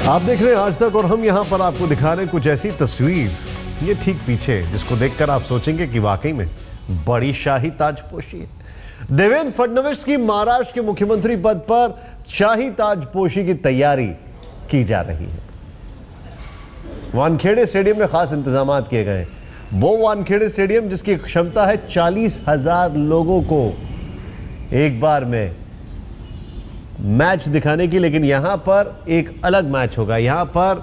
आप देख रहे हैं आज तक और हम यहां पर आपको दिखा रहे हैं कुछ ऐसी तस्वीर, ये ठीक पीछे, जिसको देखकर आप सोचेंगे कि वाकई में बड़ी शाही ताजपोशी है। देवेंद्र फडणवीस की महाराष्ट्र के मुख्यमंत्री पद पर शाही ताजपोशी की तैयारी की जा रही है। वानखेड़े स्टेडियम में खास इंतजाम किए गए हैं। वो वानखेड़े स्टेडियम जिसकी क्षमता है 40,000 लोगों को एक बार में मैच दिखाने की, लेकिन यहां पर एक अलग मैच होगा। यहां पर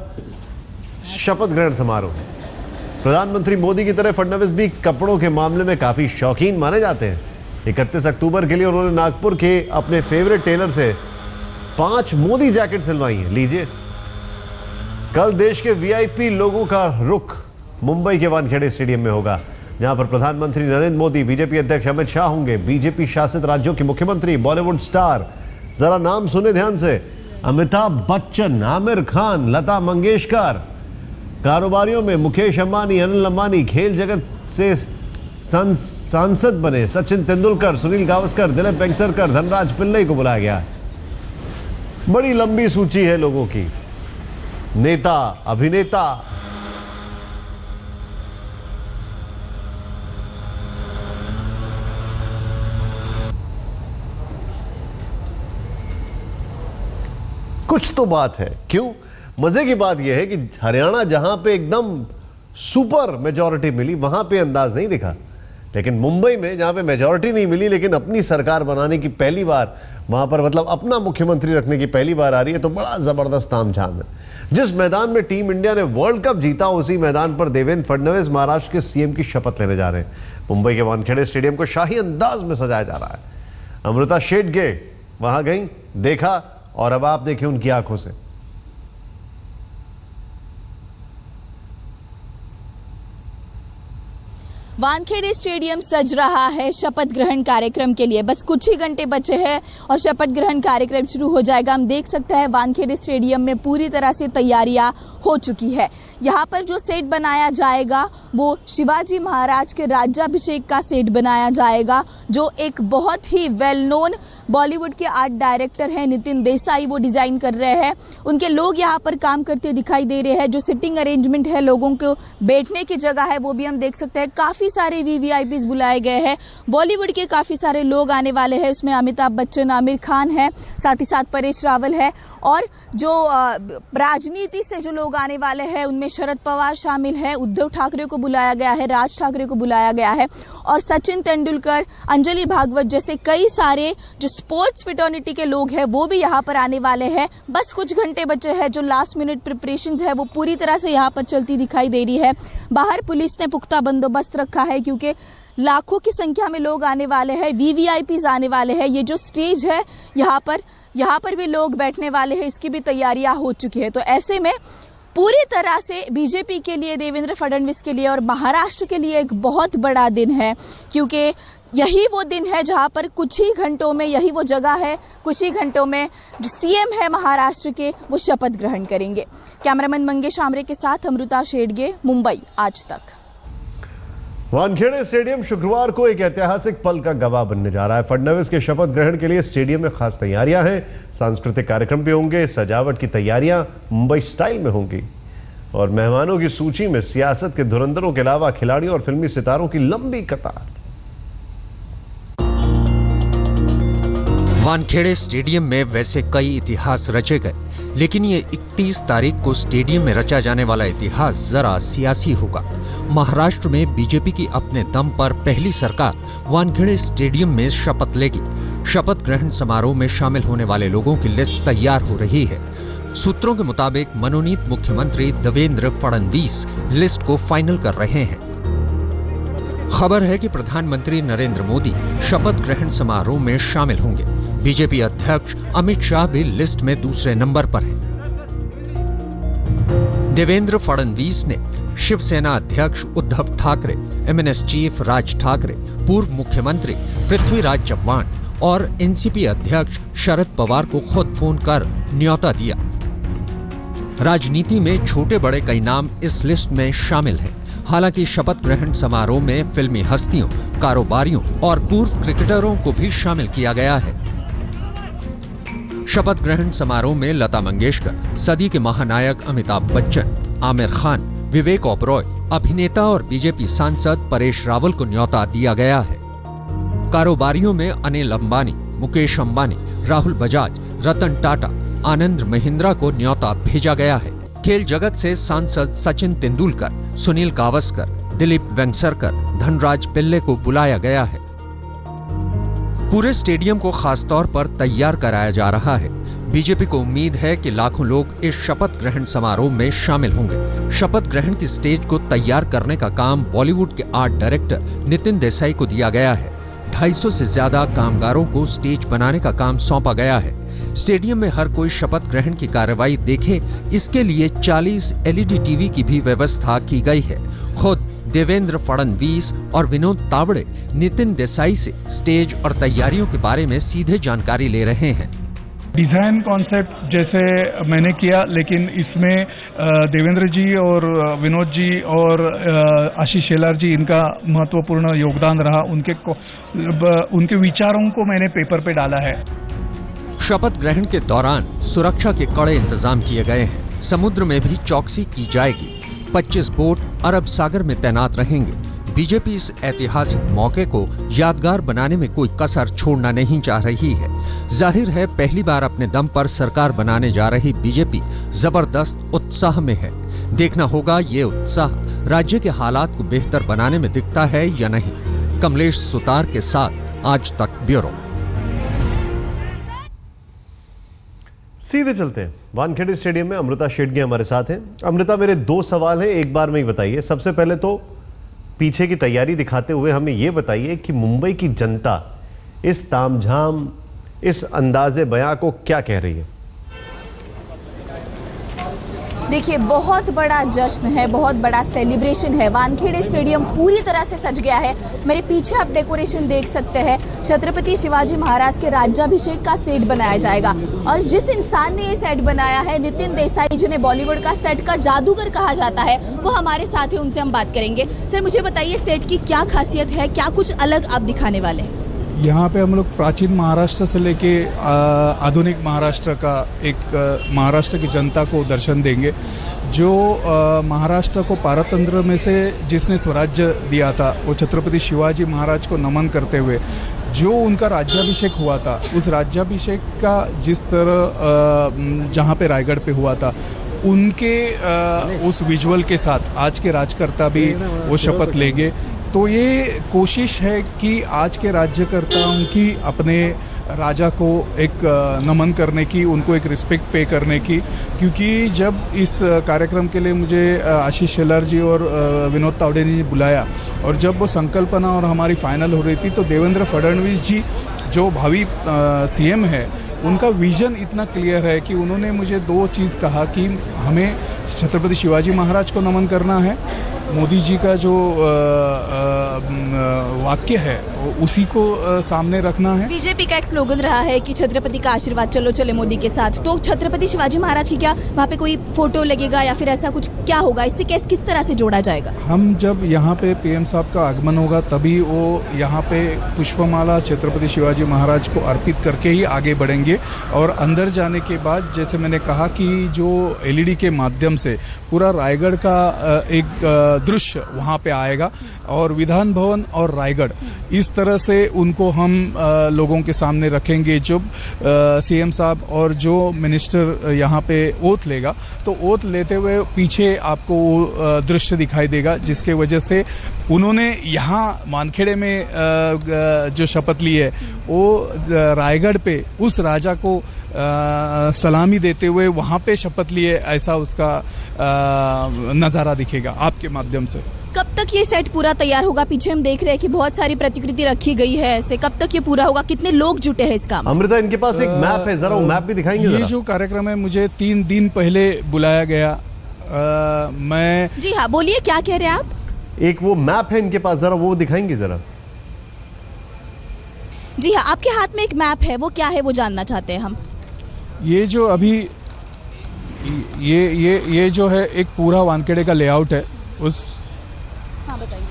शपथ ग्रहण समारोह। प्रधानमंत्री मोदी की तरह फडणवीस भी कपड़ों के मामले में काफी शौकीन माने जाते हैं। 31 अक्टूबर के लिए उन्होंने नागपुर के अपने फेवरेट टेलर से 5 मोदी जैकेट सिलवाई हैं। लीजिए, कल देश के वीआईपी लोगों का रुख मुंबई के वानखेड़े स्टेडियम में होगा, जहां पर प्रधानमंत्री नरेंद्र मोदी, बीजेपी अध्यक्ष अमित शाह होंगे, बीजेपी शासित राज्यों के मुख्यमंत्री, बॉलीवुड स्टार, जरा नाम सुने ध्यान से, अमिताभ बच्चन, आमिर खान, लता मंगेशकर, कारोबारियों में मुकेश अंबानी, अनिल अंबानी, खेल जगत से सांसद बने सचिन तेंदुलकर, सुनील गावस्कर, दिलीप वेंगसरकर, धनराज पिल्लई को बुलाया गया है। बड़ी लंबी सूची है लोगों की, नेता, अभिनेता। कुछ तो बात है। क्यों? मजे की बात यह है कि हरियाणा जहां पे एकदम सुपर मेजॉरिटी मिली, वहां पे अंदाज नहीं दिखा, लेकिन मुंबई में जहां पे मेजॉरिटी नहीं मिली लेकिन अपनी सरकार बनाने की पहली बार, वहां पर मतलब अपना मुख्यमंत्री रखने की पहली बार आ रही है, तो बड़ा जबरदस्त तामझाम है। जिस मैदान में टीम इंडिया ने वर्ल्ड कप जीता, उसी मैदान पर देवेंद्र फडणवीस महाराष्ट्र के सीएम की शपथ लेने जा रहे हैं। मुंबई के वानखेड़े स्टेडियम को शाही अंदाज में सजाया जा रहा है। अमृता शेटगे वहां गई, देखा, और अब आप देखिए उनकी आंखों से। वानखेड़े स्टेडियम सज रहा है शपथ ग्रहण कार्यक्रम के लिए। बस कुछ ही घंटे बचे हैं और शपथ ग्रहण कार्यक्रम शुरू हो जाएगा। हम देख सकते हैं वानखेड़े स्टेडियम में पूरी तरह से तैयारियां हो चुकी है। यहाँ पर जो सेट बनाया जाएगा वो शिवाजी महाराज के राज्याभिषेक का सेट बनाया जाएगा, जो एक बहुत ही वेल नोन बॉलीवुड के आर्ट डायरेक्टर हैं नितिन देसाई, वो डिजाइन कर रहे हैं। उनके लोग यहाँ पर काम करते दिखाई दे रहे हैं। जो सिटिंग अरेंजमेंट है, लोगों को बैठने की जगह है, वो भी हम देख सकते हैं। काफी सारे वीवीआईपीज बुलाए गए हैं। बॉलीवुड के काफी सारे लोग आने वाले हैं। इसमें अमिताभ बच्चन, आमिर खान है, साथ ही साथ परेश रावल है, और जो राजनीति से जो लोग आने वाले हैं उनमें शरद पवार शामिल है, उद्धव ठाकरे को बुलाया गया है, राज ठाकरे को बुलाया गया है, और सचिन तेंदुलकर, अंजलि भागवत जैसे कई सारे जो स्पोर्ट्स फिटर्निटी के लोग हैं वो भी यहाँ पर आने वाले हैं। बस कुछ घंटे बचे हैं। जो लास्ट मिनट प्रिपरेशंस है वो पूरी तरह से यहाँ पर चलती दिखाई दे रही है। बाहर पुलिस ने पुख्ता बंदोबस्त रखा है, क्योंकि लाखों की संख्या में लोग आने वाले हैं, वीवीआईपीज आने वाले हैं। ये जो स्टेज है यहाँ पर भी लोग बैठने वाले हैं, इसकी भी तैयारियां हो चुकी है। तो ऐसे में पूरी तरह से बीजेपी के लिए, देवेंद्र फडणवीस के लिए और महाराष्ट्र के लिए एक बहुत बड़ा दिन है, क्योंकि यही वो दिन है जहां पर कुछ ही घंटों में, यही वो जगह है, कुछ ही घंटों में जो सीएम है महाराष्ट्र के वो शपथ ग्रहण करेंगे। कैमरामैन मंगेश आमरे के साथ अमृता शेटगे, मुंबई, आज तक। वानखेड़े स्टेडियम शुक्रवार को एक ऐतिहासिक पल का गवाह बनने जा रहा है। फडणवीस के शपथ ग्रहण के लिए स्टेडियम में खास तैयारियां हैं। सांस्कृतिक कार्यक्रम भी होंगे, सजावट की तैयारियां मुंबई स्टाइल में होंगी, और मेहमानों की सूची में सियासत के धुरंधरों के अलावा खिलाड़ियों और फिल्मी सितारों की लंबी कतार। वानखेड़े स्टेडियम में वैसे कई इतिहास रचे गए, लेकिन ये 31 तारीख को स्टेडियम में रचा जाने वाला इतिहास जरा सियासी होगा। महाराष्ट्र में बीजेपी की अपने दम पर पहली सरकार वानखेड़े स्टेडियम में शपथ लेगी। शपथ ग्रहण समारोह में शामिल होने वाले लोगों की लिस्ट तैयार हो रही है। सूत्रों के मुताबिक मनोनीत मुख्यमंत्री देवेंद्र फडणवीस लिस्ट को फाइनल कर रहे हैं। खबर है कि प्रधानमंत्री नरेंद्र मोदी शपथ ग्रहण समारोह में शामिल होंगे। बीजेपी अध्यक्ष अमित शाह भी लिस्ट में दूसरे नंबर पर हैं। देवेंद्र फडणवीस ने शिवसेना अध्यक्ष उद्धव ठाकरे, एमएनएस चीफ राज ठाकरे, पूर्व मुख्यमंत्री पृथ्वीराज चव्हाण और एनसीपी अध्यक्ष शरद पवार को खुद फोन कर न्योता दिया। राजनीति में छोटे बड़े कई नाम इस लिस्ट में शामिल हैं। हालांकि शपथ ग्रहण समारोह में फिल्मी हस्तियों, कारोबारियों और पूर्व क्रिकेटरों को भी शामिल किया गया है। शपथ ग्रहण समारोह में लता मंगेशकर, सदी के महानायक अमिताभ बच्चन, आमिर खान, विवेक ओबरॉय, अभिनेता और बीजेपी सांसद परेश रावल को न्योता दिया गया है। कारोबारियों में अनिल अंबानी, मुकेश अंबानी, राहुल बजाज, रतन टाटा, आनंद महिंद्रा को न्योता भेजा गया है। खेल जगत से सांसद सचिन तेंदुलकर, सुनील गावस्कर, दिलीप वेंगसरकर, धनराज पिल्ले को बुलाया गया है। पूरे स्टेडियम को खासतौर पर तैयार कराया जा रहा है। बीजेपी को उम्मीद है कि लाखों लोग इस शपथ ग्रहण समारोह में शामिल होंगे। शपथ ग्रहण की स्टेज को तैयार करने का काम बॉलीवुड के आर्ट डायरेक्टर नितिन देसाई को दिया गया है। 250 से ज्यादा कामगारों को स्टेज बनाने का काम सौंपा गया है। स्टेडियम में हर कोई शपथ ग्रहण की कार्रवाई देखे, इसके लिए 40 LED टीवी की भी व्यवस्था की गई है। खुद देवेंद्र फडणवीस और विनोद तावड़े नितिन देसाई से स्टेज और तैयारियों के बारे में सीधे जानकारी ले रहे हैं। डिजाइन कॉन्सेप्ट जैसे मैंने किया, लेकिन इसमें देवेंद्र जी और विनोद जी और आशीष शेलार जी, इनका महत्वपूर्ण योगदान रहा। उनके विचारों को मैंने पेपर पे डाला है। शपथ ग्रहण के दौरान सुरक्षा के कड़े इंतजाम किए गए हैं। समुद्र में भी चौकसी की जाएगी। 25 बोट अरब सागर में तैनात रहेंगे। बीजेपी इस ऐतिहासिक मौके को यादगार बनाने में कोई कसर छोड़ना नहीं चाह रही है। जाहिर है, पहली बार अपने दम पर सरकार बनाने जा रही बीजेपी जबरदस्त उत्साह में है। देखना होगा ये उत्साह राज्य के हालात को बेहतर बनाने में दिखता है या नहीं। कमलेश सुतार के साथ आज तक ब्यूरो। सीधे चलते हैं वानखेड़े स्टेडियम में। अमृता शेडगे हमारे साथ हैं। अमृता, मेरे 2 सवाल हैं, एक बार में ही बताइए। सबसे पहले तो पीछे की तैयारी दिखाते हुए हमें यह बताइए कि मुंबई की जनता इस तामझाम, इस अंदाजे बयां को क्या कह रही है? देखिए, बहुत बड़ा जश्न है, बहुत बड़ा सेलिब्रेशन है। वानखेड़े स्टेडियम पूरी तरह से सज गया है। मेरे पीछे आप डेकोरेशन देख सकते हैं। छत्रपति शिवाजी महाराज के राज्याभिषेक का सेट बनाया जाएगा और जिस इंसान ने ये सेट बनाया है, नितिन देसाई, जिन्हें बॉलीवुड का सेट का जादूगर कहा जाता है, वो हमारे साथ है। उनसे हम बात करेंगे। सर, मुझे बताइए सेट की क्या खासियत है, क्या कुछ अलग आप दिखाने वाले हैं? यहाँ पे हम लोग प्राचीन महाराष्ट्र से लेके आधुनिक महाराष्ट्र का एक महाराष्ट्र की जनता को दर्शन देंगे। जो महाराष्ट्र को पारतंत्र में से जिसने स्वराज्य दिया था, वो छत्रपति शिवाजी महाराज को नमन करते हुए जो उनका राज्याभिषेक हुआ था, उस राज्याभिषेक का जिस तरह जहाँ पे रायगढ़ पे हुआ था, उनके उस विजुअल के साथ आज के राजकर्ता भी वो शपथ लेंगे। तो ये कोशिश है कि आज के राज्यकर्ताओं की अपने राजा को एक नमन करने की, उनको एक रिस्पेक्ट पे करने की। क्योंकि जब इस कार्यक्रम के लिए मुझे आशीष शेलार जी और विनोद तावड़े ने बुलाया और जब वो संकल्पना और हमारी फाइनल हो रही थी, तो देवेंद्र फडणवीस जी जो भावी सीएम है, उनका विजन इतना क्लियर है कि उन्होंने मुझे 2 चीज़ कहा कि हमें छत्रपति शिवाजी महाराज को नमन करना है, मोदी जी का जो वाक्य है उसी को सामने रखना है। बीजेपी का एक स्लोगन रहा है कि छत्रपति का आशीर्वाद चलो चले मोदी के साथ। तो छत्रपति शिवाजी महाराज की क्या वहाँ पे कोई फोटो लगेगा या फिर ऐसा कुछ क्या होगा? इससे किस तरह से जोड़ा जाएगा? हम जब यहाँ पे पीएम साहब का आगमन होगा तभी वो यहाँ पे पुष्पमाला छत्रपति शिवाजी महाराज को अर्पित करके ही आगे बढ़ेंगे। और अंदर जाने के बाद जैसे मैंने कहा कि जो LED के माध्यम से पूरा रायगढ़ का एक दृश्य वहाँ पे आएगा और विधान भवन और रायगढ़ इस तरह से उनको हम लोगों के सामने रखेंगे। जब सीएम साहब और जो मिनिस्टर यहाँ पे ओथ लेगा, तो ओथ लेते हुए पीछे आपको वो दृश्य दिखाई देगा, जिसके वजह से उन्होंने यहाँ वानखेड़े में जो शपथ ली है वो रायगढ़ पे उस राजा को सलामी देते हुए वहाँ पे शपथ लिए, ऐसा उसका नज़ारा दिखेगा आपके माध्यम से। कब तक ये सेट पूरा तैयार होगा? पीछे हम देख रहे हैं कि बहुत सारी प्रतिकृति रखी गई है ऐसे। कब तक ये पूरा होगा? कितने लोग जुटे हैं इस काम? अमृता, इनके पास एक मैप है, जरा वो मैप भी दिखाएंगे? ये जो कार्यक्रम है, मुझे 3 दिन पहले बुलाया गया। मैं जी हाँ, बोलिए, क्या कह रहे हैं आप? एक वो मैप है इनके पास, जरा वो दिखाएंगे जरा? जी हाँ, आपके हाथ में एक मैप है, वो क्या है वो जानना चाहते हैं हम। ये जो अभी ये जो है एक पूरा वानखेड़े का लेआउट है। हाँ, बताइए।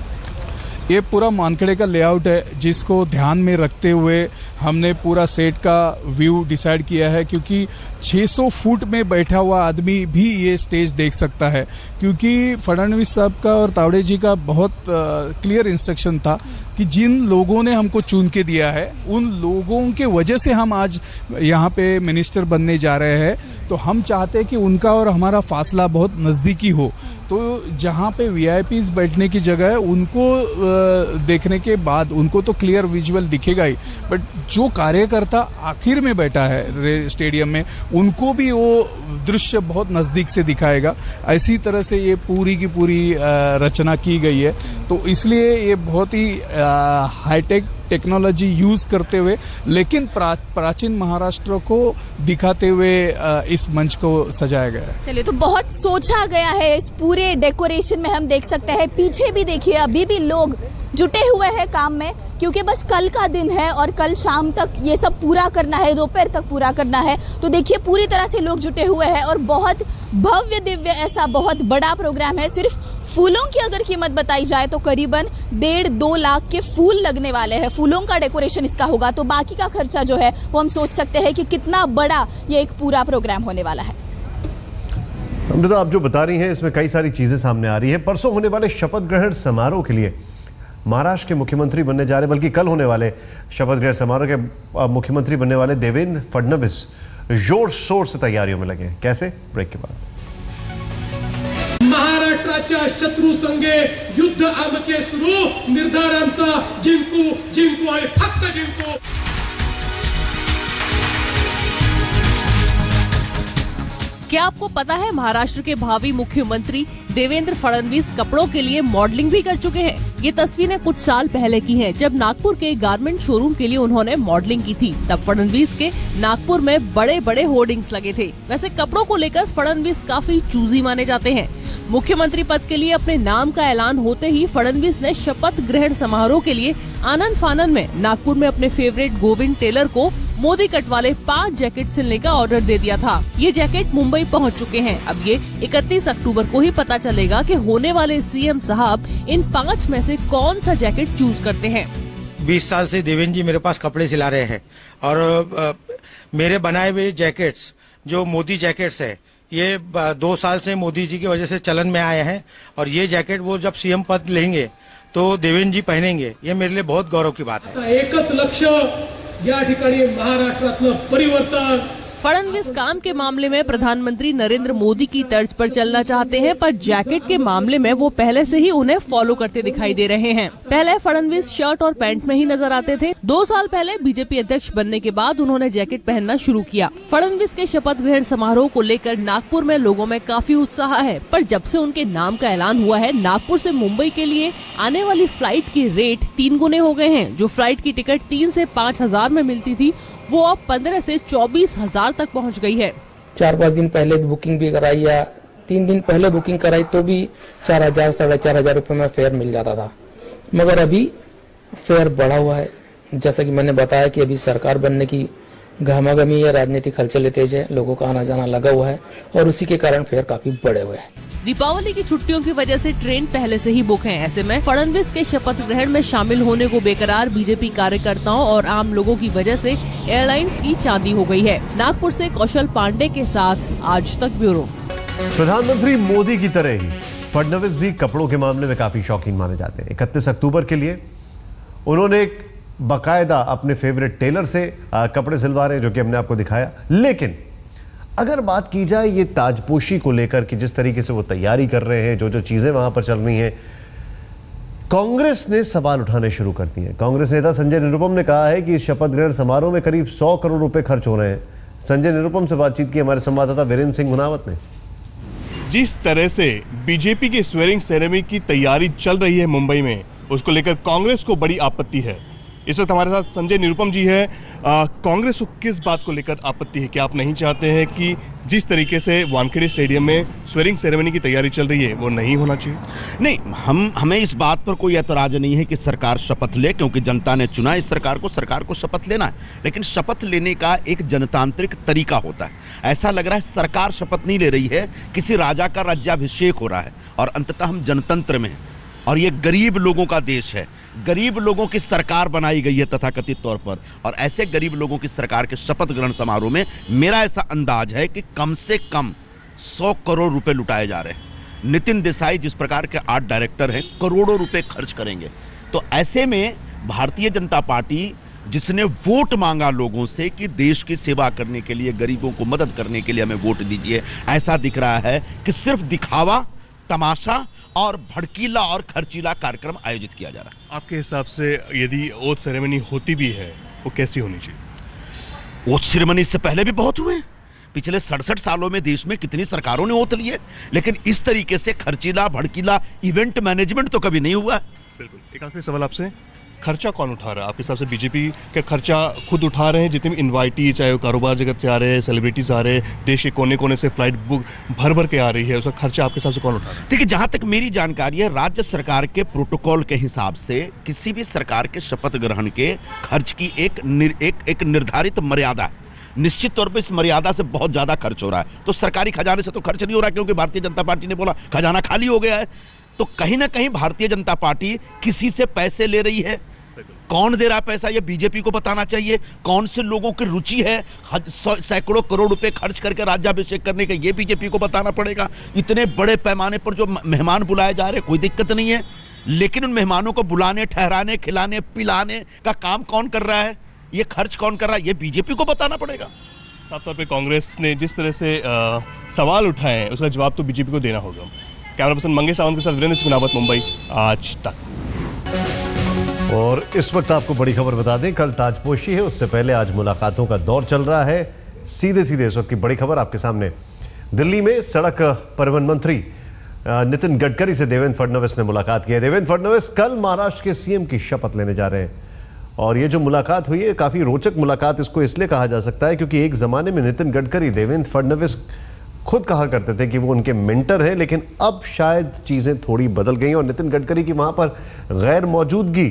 ये पूरा वानखेड़े का लेआउट है, जिसको ध्यान में रखते हुए हमने पूरा सेट का व्यू डिसाइड किया है, क्योंकि 600 फुट में बैठा हुआ आदमी भी ये स्टेज देख सकता है, क्योंकि फडणवीस साहब का और तावड़े जी का बहुत क्लियर इंस्ट्रक्शन था कि जिन लोगों ने हमको चुन के दिया है उन लोगों के वजह से हम आज यहाँ पे मिनिस्टर बनने जा रहे हैं। तो हम चाहते हैं कि उनका और हमारा फासला बहुत नज़दीकी हो, तो जहाँ पे वीआईपीज बैठने की जगह है उनको देखने के बाद उनको तो क्लियर विजुअल दिखेगा ही, बट जो कार्यकर्ता आखिर में बैठा है स्टेडियम में उनको भी वो दृश्य बहुत नज़दीक से दिखाएगा। ऐसी तरह से ये पूरी की पूरी रचना की गई है, तो इसलिए ये बहुत ही हाईटेक टेक्नोलॉजी यूज करते हुए लेकिन प्राचीन महाराष्ट्र को दिखाते हुए इस मंच को सजाया गया है। चलिए, तो बहुत सोचा गया है इस पूरे डेकोरेशन में। हम देख सकते हैं पीछे भी देखिए, अभी भी लोग जुटे हुए हैं काम में, क्योंकि बस कल का दिन है और कल शाम तक ये सब पूरा करना है, दोपहर तक पूरा करना है। तो देखिए पूरी तरह से लोग जुटे हुए हैं और बहुत भव्य दिव्य ऐसा बहुत बड़ा प्रोग्राम है। सिर्फ फूलों की अगर कीमत बताई जाए तो करीबन 1.5-2 लाख के फूल लगने वाले हैं, फूलों का डेकोरेशन इसका होगा। तो बाकी का खर्चा जो है वो हम सोच सकते हैं कि कितना बड़ा ये एक पूरा प्रोग्राम होने वाला है। अमृता, आप जो बता रही हैं इसमें कई सारी चीजें सामने आ रही है। परसों होने वाले शपथ ग्रहण समारोह के लिए महाराष्ट्र के मुख्यमंत्री बनने जा रहे, बल्कि कल होने वाले शपथ ग्रहण समारोह के मुख्यमंत्री बनने वाले देवेंद्र फडणवीस जोर शोर से तैयारियों में लगे। कैसे? ब्रेक के बाद। महाराष्ट्राच्या शत्रू संगे युद्ध आमचे सुरू, निर्धार आमचा जिंकू जिंकू आणि फक्त जिंकू। क्या आपको पता है महाराष्ट्र के भावी मुख्यमंत्री देवेंद्र फडणवीस कपड़ों के लिए मॉडलिंग भी कर चुके हैं। ये तस्वीरें कुछ साल पहले की हैं, जब नागपुर के गारमेंट शोरूम के लिए उन्होंने मॉडलिंग की थी। तब फडणवीस के नागपुर में बड़े बड़े होर्डिंग्स लगे थे। वैसे कपड़ों को लेकर फडणवीस काफी चूजी माने जाते हैं। मुख्यमंत्री पद के लिए अपने नाम का ऐलान होते ही फडणवीस ने शपथ ग्रहण समारोह के लिए आनंद फानन में नागपुर में अपने फेवरेट गोविंद टेलर को मोदी कट वाले 5 जैकेट सिलने का ऑर्डर दे दिया था। ये जैकेट मुंबई पहुंच चुके हैं। अब ये 31 अक्टूबर को ही पता चलेगा कि होने वाले सीएम साहब इन 5 में से कौन सा जैकेट चूज करते हैं। 20 साल से देवेंद्र जी मेरे पास कपड़े सिला रहे हैं और मेरे बनाए हुए जैकेट्स जो मोदी जैकेट्स है, ये 2 साल से मोदी जी की वजह से चलन में आए हैं और ये जैकेट वो जब सीएम पद लेंगे तो देवेंद्र जी पहनेंगे। ये मेरे लिए बहुत गौरव की बात है। एकच लक्ष्य या ठिकाणी महाराष्ट्रातलं परिवर्तन। फडणवीस काम के मामले में प्रधानमंत्री नरेंद्र मोदी की तर्ज पर चलना चाहते हैं, पर जैकेट के मामले में वो पहले से ही उन्हें फॉलो करते दिखाई दे रहे हैं। पहले फडणवीस शर्ट और पैंट में ही नजर आते थे। 2 साल पहले बीजेपी अध्यक्ष बनने के बाद उन्होंने जैकेट पहनना शुरू किया। फडणवीस के शपथ ग्रहण समारोह को लेकर नागपुर में लोगों में काफी उत्साह है, पर जब से उनके नाम का ऐलान हुआ है, नागपुर से मुंबई के लिए आने वाली फ्लाइट की रेट 3 गुने हो गए हैं। जो फ्लाइट की टिकट 3 से 5 हजार में मिलती थी, वो अब 15 से 24 हजार तक पहुंच गई है। 4-5 दिन पहले बुकिंग भी कराई या 3 दिन पहले बुकिंग कराई तो भी 4,000 4,500 रुपए में फेयर मिल जाता था, मगर अभी फेयर बढ़ा हुआ है। जैसा कि मैंने बताया कि अभी सरकार बनने की घमाघमी या राजनीतिक हलचल तेज है, लोगों का आना जाना लगा हुआ है और उसी के कारण फेयर काफी बढ़े हुए हैं। दीपावली की छुट्टियों की वजह से ट्रेन पहले से ही बुक हैं। ऐसे में फडणवीस के शपथ ग्रहण में शामिल होने को बेकरार बीजेपी कार्यकर्ताओं और आम लोगों की वजह से एयरलाइंस की चांदी हो गई है। नागपुर से कौशल पांडे के साथ आज तक ब्यूरो। प्रधानमंत्री मोदी की तरह ही फडणवीस भी कपड़ों के मामले में काफी शौकीन माने जाते हैं। 31 अक्टूबर के लिए उन्होंने एक बाकायदा अपने फेवरेट टेलर से कपड़े सिलवा रहे हैं, जो कि हमने आपको दिखाया। लेकिन अगर बात की जाए ये ताजपोशी को लेकर कि जिस तरीके से वो तैयारी कर रहे हैं, जो जो चीजें वहां पर चल रही हैं, कांग्रेस ने सवाल उठाने शुरू कर दिए। कांग्रेस नेता संजय निरुपम ने कहा है कि शपथ ग्रहण समारोह में करीब 100 करोड़ रुपए खर्च हो रहे हैं। संजय निरुपम से बातचीत की हमारे संवाददाता वीरेंद्र सिंह मुनावत ने। जिस तरह से बीजेपी की स्वेरिंग सेरेमनी की तैयारी चल रही है मुंबई में, उसको लेकर कांग्रेस को बड़ी आपत्ति है। इस वक्त हमारे साथ संजय निरुपम जी है। कांग्रेस को किस बात को लेकर आपत्ति है? कि आप नहीं चाहते हैं कि जिस तरीके से वानखेड़े स्टेडियम में स्वेरिंग सेरेमनी की तैयारी चल रही है वो नहीं होना चाहिए? नहीं, हमें इस बात पर कोई ऐतराज नहीं है कि सरकार शपथ ले, क्योंकि जनता ने चुना इस सरकार को शपथ लेना है। लेकिन शपथ लेने का एक जनतांत्रिक तरीका होता है। ऐसा लग रहा है सरकार शपथ नहीं ले रही है, किसी राजा का राज्याभिषेक हो रहा है और अंततः हम जनतंत्र में हैं। और ये गरीब लोगों का देश है, गरीब लोगों की सरकार बनाई गई है तथाकथित तौर पर। और ऐसे गरीब लोगों की सरकार के शपथ ग्रहण समारोह में मेरा ऐसा अंदाज है कि कम से कम 100 करोड़ रुपए लुटाए जा रहे हैं। नितिन देसाई जिस प्रकार के आर्ट डायरेक्टर हैं, करोड़ों रुपए खर्च करेंगे। तो ऐसे में भारतीय जनता पार्टी जिसने वोट मांगा लोगों से कि देश की सेवा करने के लिए, गरीबों को मदद करने के लिए हमें वोट दीजिए, ऐसा दिख रहा है कि सिर्फ दिखावा, तमाशा और भड़कीला और खर्चीला कार्यक्रम आयोजित किया जा रहा है। आपके हिसाब से यदि ओथ सेरेमनी होती भी है, वो कैसी होनी चाहिए? ओथ सेरेमनी से पहले भी बहुत हुए। पिछले 67 सालों में देश में कितनी सरकारों ने ओथ लिए, लेकिन इस तरीके से खर्चीला, भड़कीला इवेंट मैनेजमेंट तो कभी नहीं हुआ। बिल्कुल। एक आखिरी सवाल आपसे, खर्चा कौन उठा रहा है आपके हिसाब से? बीजेपी का खर्चा खुद उठा रहे हैं, जितने भी इनवाइटी, चाहे वो कारोबार जगत से आ रहे हैं, सेलिब्रिटीज आ रहे हैं, देश के कोने कोने से फ्लाइट बुक भर भर के आ रही है, उसका खर्चा आपके हिसाब से कौन उठा रहा है? देखिए, जहां तक मेरी जानकारी है, राज्य सरकार के प्रोटोकॉल के हिसाब से किसी भी सरकार के शपथ ग्रहण के खर्च की एक निर्धारित मर्यादा है। निश्चित तौर पर इस मर्यादा से बहुत ज्यादा खर्च हो रहा है, तो सरकारी खजाने से तो खर्च नहीं हो रहा, क्योंकि भारतीय जनता पार्टी ने बोला खजाना खाली हो गया है। तो कहीं ना कहीं भारतीय जनता पार्टी किसी से पैसे ले रही है। कौन दे रहा है पैसा, ये बीजेपी को बताना चाहिए। कौन से लोगों की रुचि है सैकड़ों करोड़ रुपए खर्च करके राज्याभिषेक करने का, ये बीजेपी को बताना पड़ेगा। इतने बड़े पैमाने पर जो मेहमान बुलाए जा रहे हैं, कोई दिक्कत नहीं है, लेकिन उन मेहमानों को बुलाने, ठहराने, खिलाने, पिलाने का काम कौन कर रहा है, ये खर्च कौन कर रहा है, ये बीजेपी को बताना पड़ेगा। साफ तौर पर कांग्रेस ने जिस तरह से सवाल उठाए हैं, उसका जवाब तो बीजेपी को देना होगा। कैमरा पर्सन मंगेश सावंत के साथ वीरेंद्र सिंह रावत, मुंबई आज तक। और इस वक्त आपको बड़ी खबर बता दें, कल ताजपोशी है, उससे पहले आज मुलाकातों का दौर चल रहा है। सीधे सीधे इस वक्त की बड़ी खबर आपके सामने। दिल्ली में सड़क परिवहन मंत्री नितिन गडकरी से देवेंद्र फडणवीस ने मुलाकात की है। देवेंद्र फडणवीस कल महाराष्ट्र के सीएम की शपथ लेने जा रहे हैं, और ये जो मुलाकात हुई है काफी रोचक मुलाकात इसको इसलिए कहा जा सकता है क्योंकि एक जमाने में नितिन गडकरी देवेंद्र फडणवीस खुद कहा करते थे कि वो उनके मेंटर हैं, लेकिन अब शायद चीजें थोड़ी बदल गई और नितिन गडकरी की वहां पर गैर मौजूदगी,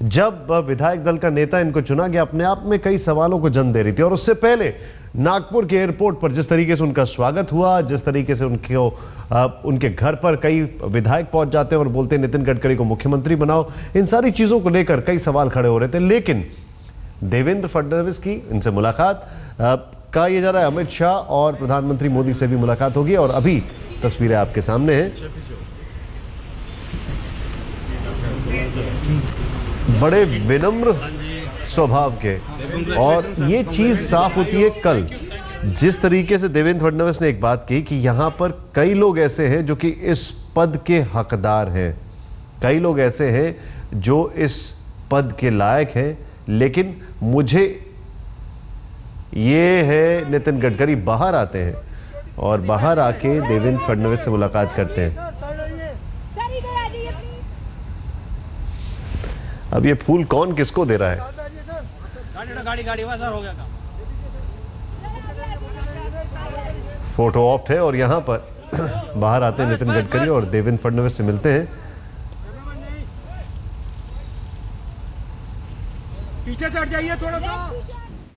जब विधायक दल का नेता इनको चुना गया, अपने आप में कई सवालों को जन्म दे रही थी। और उससे पहले नागपुर के एयरपोर्ट पर जिस तरीके से उनका स्वागत हुआ, जिस तरीके से उनके घर पर कई विधायक पहुंच जाते हैं और बोलते हैं नितिन गडकरी को मुख्यमंत्री बनाओ, इन सारी चीजों को लेकर कई सवाल खड़े हो रहे थे। लेकिन देवेंद्र फडणवीस की इनसे मुलाकात कहा यह जा रहा है अमित शाह और प्रधानमंत्री मोदी से भी मुलाकात होगी, और अभी तस्वीरें आपके सामने हैं। बड़े विनम्र स्वभाव के, और ये चीज साफ होती है कल जिस तरीके से देवेंद्र फडणवीस ने एक बात की कि यहां पर कई लोग ऐसे हैं जो कि इस पद के हकदार हैं, कई लोग ऐसे हैं जो इस पद के लायक हैं, लेकिन मुझे ये है नितिन गडकरी बाहर आते हैं और बाहर आके देवेंद्र फडणवीस से मुलाकात करते हैं। अब ये फूल कौन किसको दे रहा है? फोटो ऑप्ट है और यहां पर बाहर आते हैं नितिन गडकरी और देवेंद्र फडणवीस से मिलते हैं। पीछे से हट जाइए थोड़ा सा।